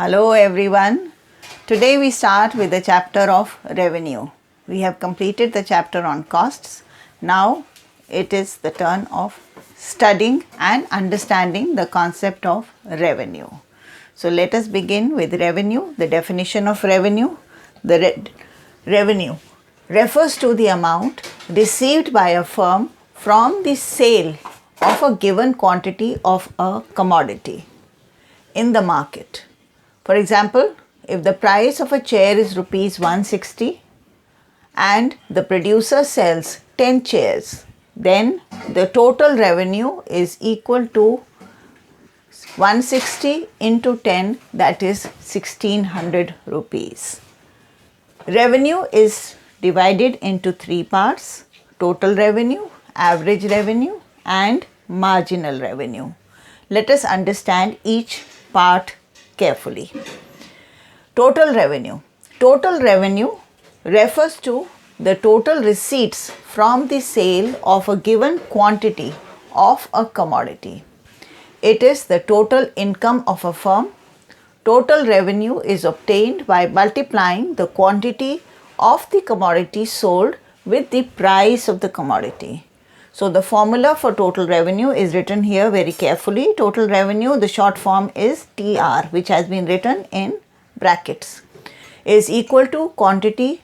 Hello everyone. Today we start with the chapter of revenue. We have completed the chapter on costs. Now it is the turn of studying and understanding the concept of revenue. So let us begin with revenue. The definition of revenue. Revenue refers to the amount received by a firm from the sale of a given quantity of a commodity in the market. For example, if the price of a chair is rupees 160 and the producer sells 10 chairs, then the total revenue is equal to 160 into 10, that is 1600 rupees. Revenue is divided into three parts: total revenue, average revenue and marginal revenue. Let us understand each part carefully. Total revenue. Total revenue refers to the total receipts from the sale of a given quantity of a commodity. It is the total income of a firm. Total revenue is obtained by multiplying the quantity of the commodity sold with the price of the commodity. So the formula for total revenue is written here very carefully. Total revenue, the short form is TR, which has been written in brackets, is equal to quantity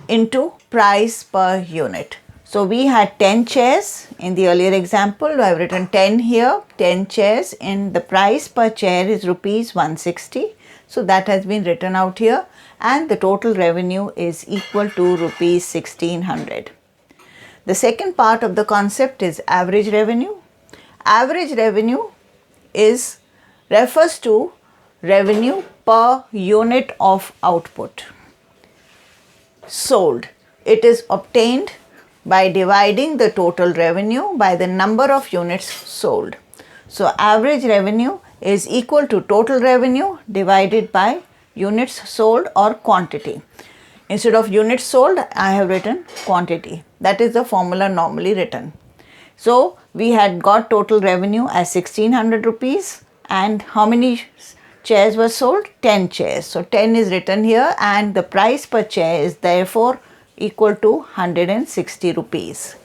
into price per unit. So we had 10 chairs in the earlier example. I have written 10 here, 10 chairs, and the price per chair is rupees 160. So that has been written out here, and the total revenue is equal to rupees 1600. The second part of the concept is average revenue. Average revenue refers to revenue per unit of output sold. It is obtained by dividing the total revenue by the number of units sold. So average revenue is equal to total revenue divided by units sold or quantity. Instead of units sold, I have written quantity. That is the formula normally written. So we had got total revenue as 1600 rupees, and how many chairs were sold? 10 chairs. So 10 is written here, and the price per chair is therefore equal to 160 rupees.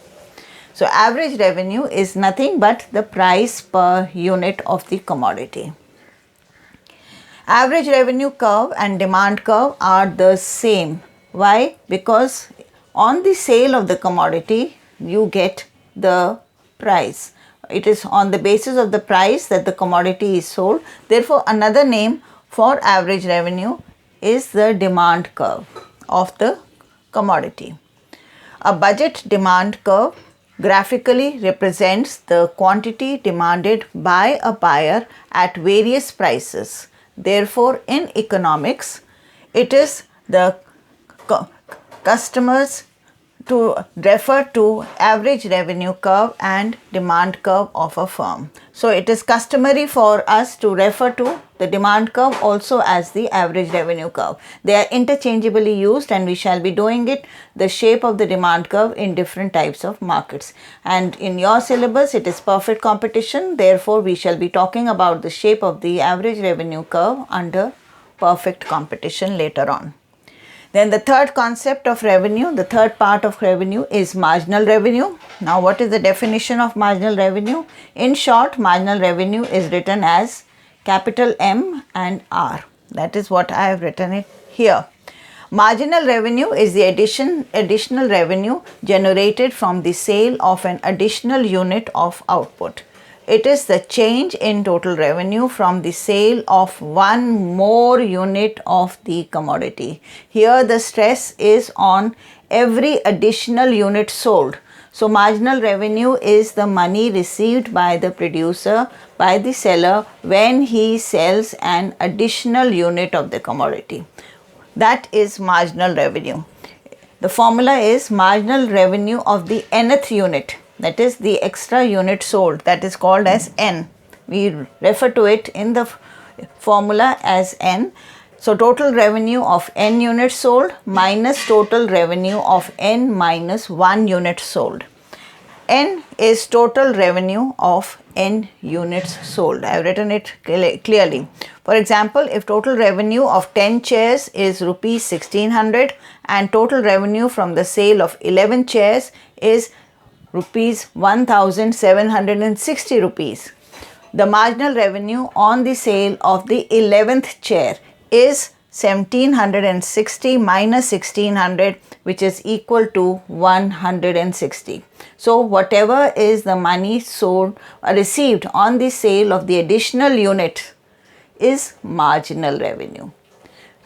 So average revenue is nothing but the price per unit of the commodity. Average revenue curve and demand curve are the same. Why? Because on the sale of the commodity, you get the price. It is on the basis of the price that the commodity is sold. Therefore, another name for average revenue is the demand curve of the commodity. A budget demand curve graphically represents the quantity demanded by a buyer at various prices. Therefore, in economics, it is the customers to refer to average revenue curve and demand curve of a firm. So it is customary for us to refer to the demand curve also as the average revenue curve. They are interchangeably used, and we shall be doing it, the shape of the demand curve, in different types of markets. And in your syllabus, it is perfect competition. Therefore, we shall be talking about the shape of the average revenue curve under perfect competition later on. Then the third concept of revenue, the third part of revenue is marginal revenue. Now what is the definition of marginal revenue? In short, marginal revenue is written as capital M and R. That is what I have written it here. Marginal revenue is the additional revenue generated from the sale of an additional unit of output. It is the change in total revenue from the sale of one more unit of the commodity. Here the stress is on every additional unit sold. So marginal revenue is the money received by the producer, by the seller, when he sells an additional unit of the commodity. That is marginal revenue. The formula is marginal revenue of the nth unit. That is the extra unit sold, that is called as N. We refer to it in the formula as N. So total revenue of N units sold minus total revenue of N minus 1 unit sold. N is total revenue of n units sold. I have written it clearly. For example, if total revenue of 10 chairs is rupees 1600 and total revenue from the sale of 11 chairs is rupees 1760 rupees. The marginal revenue on the sale of the 11th chair is 1760 minus 1600, which is equal to 160. So whatever is the money sold or received on the sale of the additional unit is marginal revenue.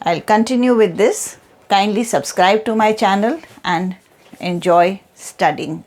I'll continue with this. Kindly subscribe to my channel and enjoy studying.